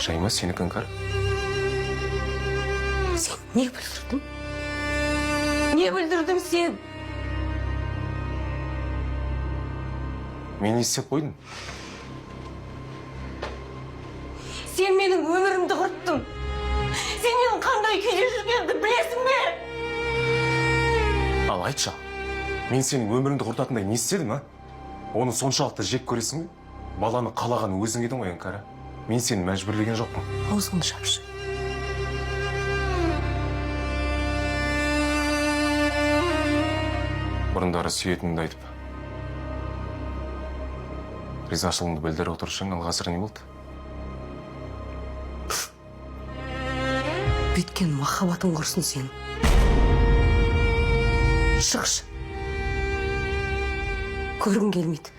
Жайма, сенікі іңкар. Сен не бүлдірдің? Не бүлдірдің сен? Мен естеп қойдым. Сен менің өмірімді құрттың. Сен менің қандай күйде жүргенімді білесің бе? Ал айтшы, мен сенің өміріңді құртатындай не істедім, а? Оны соншалықты жек көресің бе? Баланы қалаған өзің едің ғой, іңкара. Мен сені мәжбүрлеген жоқпын. Аузыңды жапшы. Бұрындары сүйетініңді айтып. Ризашылығыңды білдіріп отырышың, ал қазір не болды? Бүйткен махаббатың құрсын сен. Шықшы. Көргің келмейді.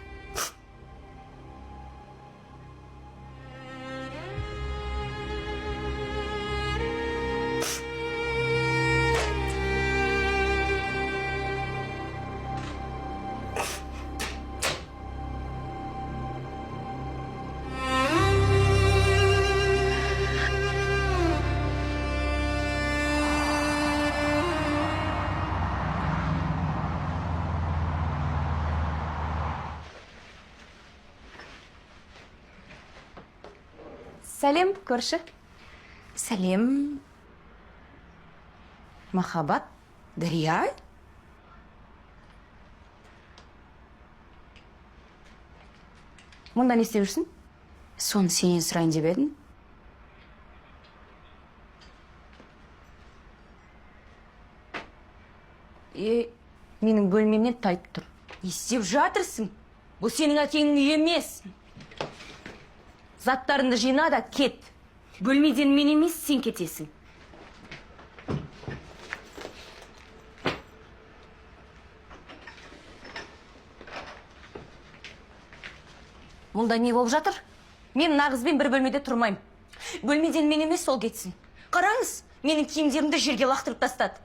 Сәлем, көрші. Сәлем. Махаббат, Дария. Мұнда не істеп жүрсің? Соны сенен сұрайын деп едім. Менің бөлмемнен тайып тұр. Не істеп жатырсың? Бұл сенің әкеңнің үйі емес. Заттарыңды жина да кет. Бөлмеден мен емес, сен кетесің. Мұнда не болып жатыр? Мен нағызбен бір бөлмеде тұрмайым. Бөлмеден мен емес, сол кетсін. Қараңыз, менің киімдерімді жерге лақтырып тастады.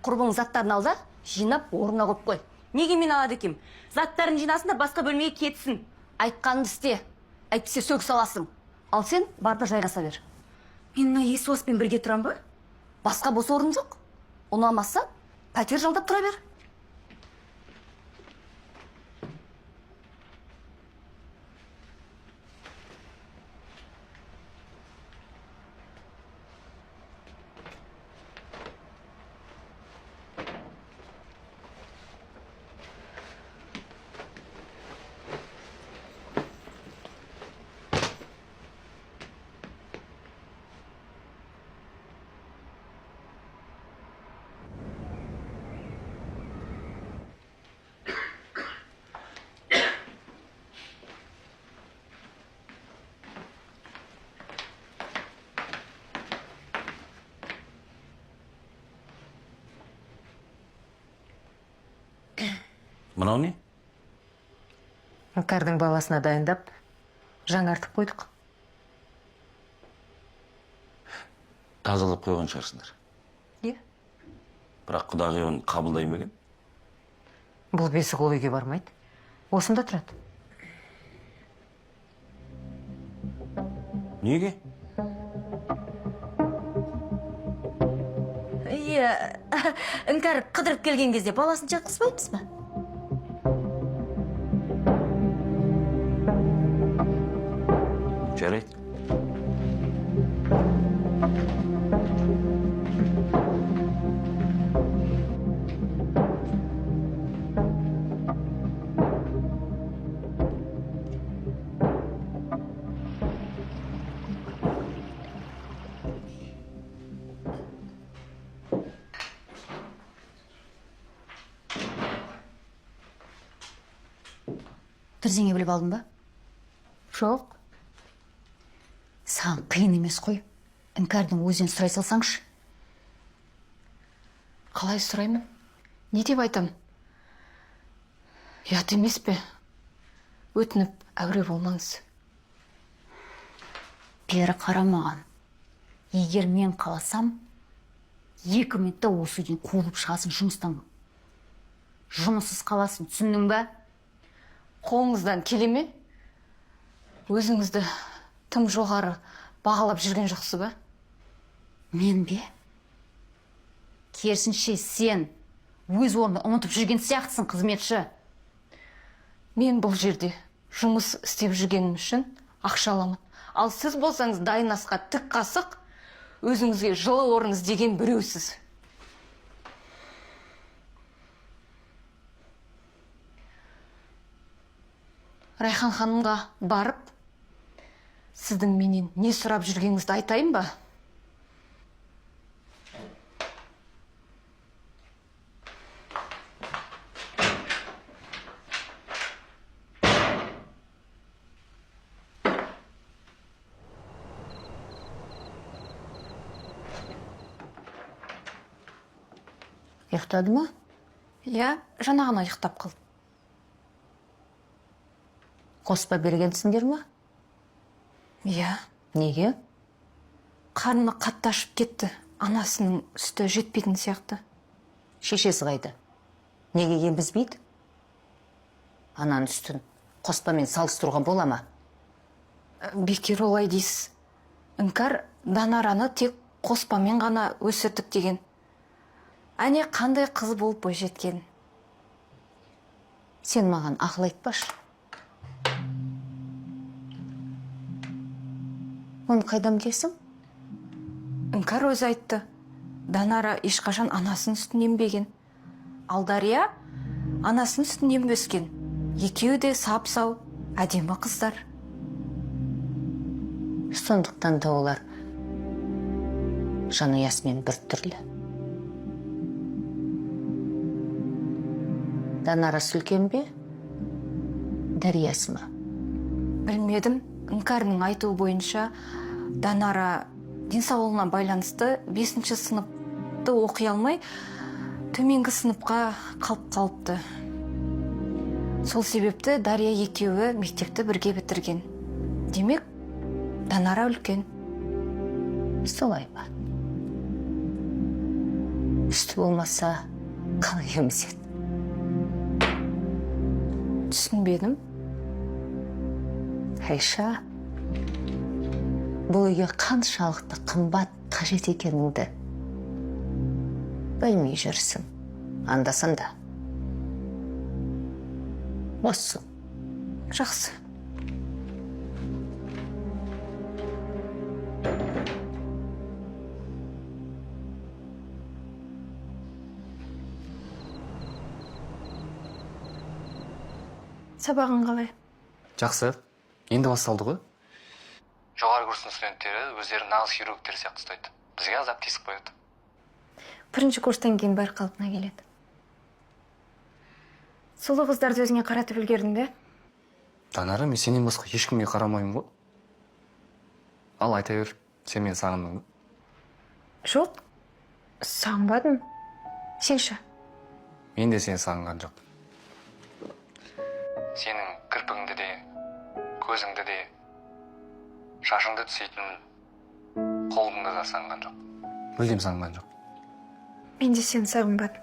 Құрбың заттарын алда, жинап орнына қойып қой. Неге мен алады екем? Заттарын жинасын да басқа бөлмеге кетсін. Айтқанды істе. Әйтпесе сөк саласың. Ал сен барда жайғаса бер. Мен мына Есуаспен бірге тұрам ба? Басқа бос орын жоқ. Ұнамаса, пәтер жалдап тұра бер. Мынау не? Іңкардың баласына дайындап, жаңартып қойдық. Тазалап қойған шығарсыңдар. Е? Бірақ құдағи оны қабылдай ма екен? Бұл бесі ол үйге бармайды. Осында тұрады. Неге? Іңкәр қыдырып келген кезде баласын жатқызбаймыз ба? Жарайды. Бірдеңе біліп алдың ба? Жоқ. Саған қиын емес қой. Іңкәрдің өзінен сұрай салсаңшы. Қалай сұраймын? Не деп айтам? Ұят емес пе? Өтініп, әуре болмаңыз. Бері қарамаған. Егер мен қаласам, 2 минутта осы үйден қуылып шығасың жұмыстан. Жұмыссыз қаласың, түсіндің бе? Қолыңыздан келе ме? Өзіңізді тым жоғары бағалап жүрген жоқсыз ба? Мен бе? Керісінше сен өз орнын ұмытып жүрген сияқтысың, қызметші. Мен бұл жерде жұмыс істеп жүргенім үшін ақша аламын. Ал сіз болсаңыз дайын асқа тік қасық, өзіңізге жылы орын іздеген біреусіз. Райхан ханымға барып, сіздің менен не сұрап жүргеніңізді айтайын ба? Ұйықтады ма? Иә, жаңа ғана ұйықтап қалды. Қоспа бергенсіңдер ма? Иә, Неге? қарны қатты ашып кетті. Анасының сүті жетпейтін сияқты. Шешесі қайда? Неге емізбейді? Ананың үстін қоспамен салыстыруға бола ма? Бекер олай дейсіз. Іңкәр Данараны тек қоспамен ғана өсірдік деген. Әне қандай қыз болып бойжеткен. Сен маған ақыл айтпашы. Оны қайдан білесің? Іңкәр өзі айтты. Данара ешқашан анасының сүтін ембеген. Ал Дария анасының сүтін ембескен. Екеуі де сап-сау, әдемі қыздар. Сондықтан да олар жанұясымен бір түрлі. Данарасы үлкен бе? Дариясы ма? Білмедім. Іңкәрінің айтуы бойынша Данара денсаулығына байланысты 5-ші сыныпты оқи алмай, төменгі сыныпқа қалыпты. Сол себепті Дария екеуі мектепті бірге бітірген. Демек, Данара үлкен. Солай ба? Үсті болмаса, қалай емізеді? Түсінбедім. Айша, бұл үйге қаншалықты қымбат қажет екеніңді білмей жүрсің. Андасында. Осы. Жақсы. Сабағың қалай? Жақсы. Енді басталды ғой. Жоғары курстың студенттері өздерін нағыз хирургтер сияқты ұстайды. Бізге азап тесік қояды. Бірінші курстан кейін бәрі қалпына келеді. Сұлу қыздарды өзіңе қаратып үлгердің бе? Данара, мен сенен басқа ешкімге қарамаймын ғой. Ал айта бер, сен мені сағындың ба? Жоқ, сағынбадым. Сен ше? Мен де сені сағынған жоқ. Сенің кірпігіңді де, көзіңді де, шашыңды түсейтін қолыңды да сағынған жоқ. Мүлдем сағынған жоқ. Мен де сені сағынбадым.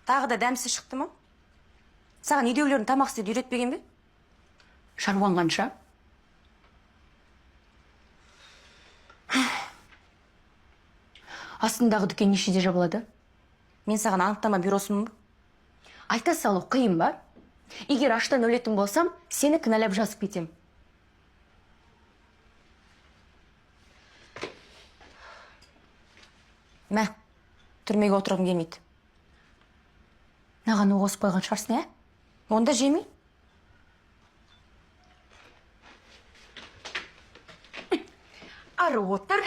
Тағы да дәмсі шықты ма? Саған үйдегілердің тамақ істеуді үйретпеген бе? Шаруаң қанша? Астындағы дүкен нешеде жабылады? Мен саған анықтама бюросымын ба? Айта салу қиын ба? Егер аштан өлетін болсам, сені кінәлап жазып кетем. Мә, түрмеге отырғым келмейді. Маған оғыз қойған шығарсың, ә? Онда жемей. Ары отыр.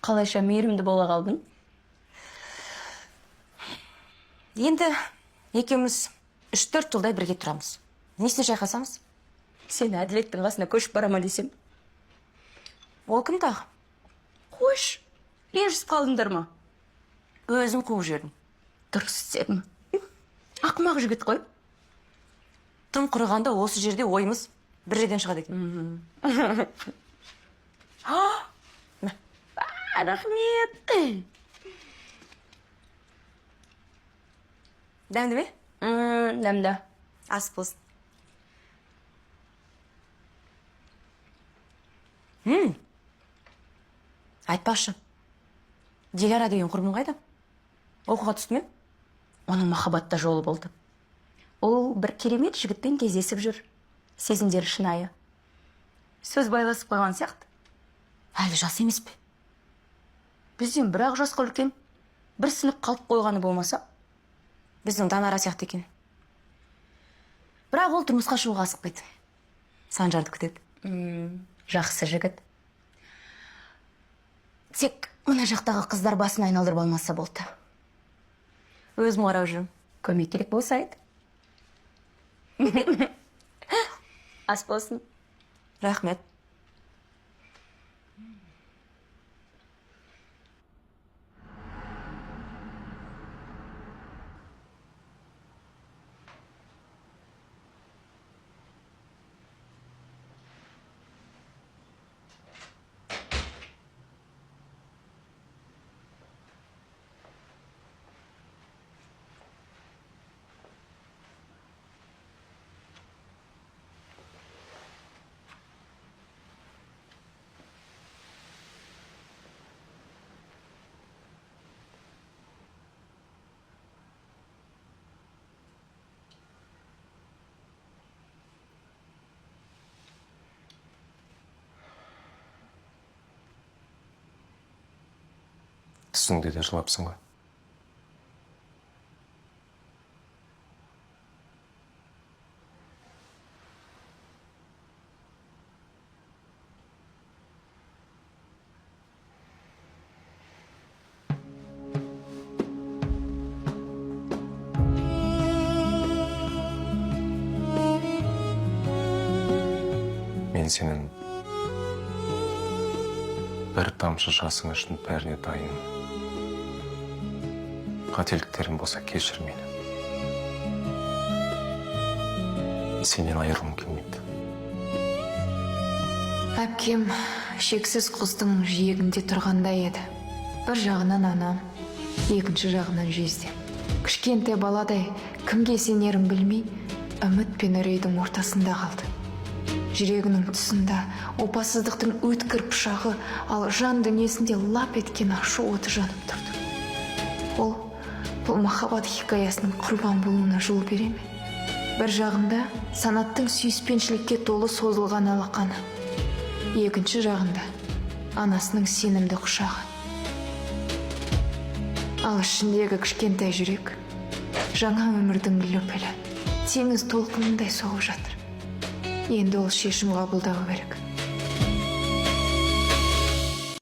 Қалайша мейірімді бола қалдың? Енді екеуміз 3-4 жылдай бірге тұрамыз. Несіне шайқасамыз? Сен әділеттің қасына көшіп барама десем. Ол кім тағы? Қойш, ренжісіп қалдыңдар ма? Өзің қуып жібердің. Дұрыс істедім. Ақымақ жігіт қой. Тым құрығанда осы жерде ойымыз бір жерден шығады екен. Рахмет. Дәмді ме? Дәмді. Ас болсын. Айтпашы. Диляра деген құрбың қайда? Оқуға түсті ме? Оның махаббатта жолы болды. Ол бір керемет жігітпен кездесіп жүр. Сезімдері шынайы. Сөз байласып қойған сияқты. Әлі жас емес пе? Бізден бір-ақ жасқа үлкен. Бір сынып қалып қойғаны болмаса, біздің Данара сияқты екен. Бірақ ол тұрмысқа шығуға асықпайды. Санжарды күтеді. Жақсы жігіт. Тек мына жақтағы қыздар басын айналдырып алмаса болды. Өзім қарап жүрмін. Көмек керек болса айт. Ас болсын. Рахмет. Түсіңде де жылапсың ғой. Мен сенің бір тамшы жасың үшін бәріне дайынмын. Қателіктерім болса кешір мені. Сенен айырылғым келмейді. Әпкем шексіз құздың жиегінде тұрғандай еді. Бір жағынан анам, екінші жағынан жезде. Кішкентай баладай кімге сенерін білмей, үміт пен үрейдің ортасында қалды. Жүрегінің тұсында опасыздықтың өткір пышағы, ал жан дүниесінде лап еткен ашу оты жанып тұрды. Бұл махаббат хикаясының құрбан болуына жол бере ме? Бір жағында санаттың сүйіспеншілікке толы созылған алақаны. Екінші жағында анасының сенімді құшағы. Ал ішіндегі кішкентай жүрек жаңа өмірдің лүпілі, теңіз толқынындай соғып жатыр. Енді ол шешім қабылдауы керек.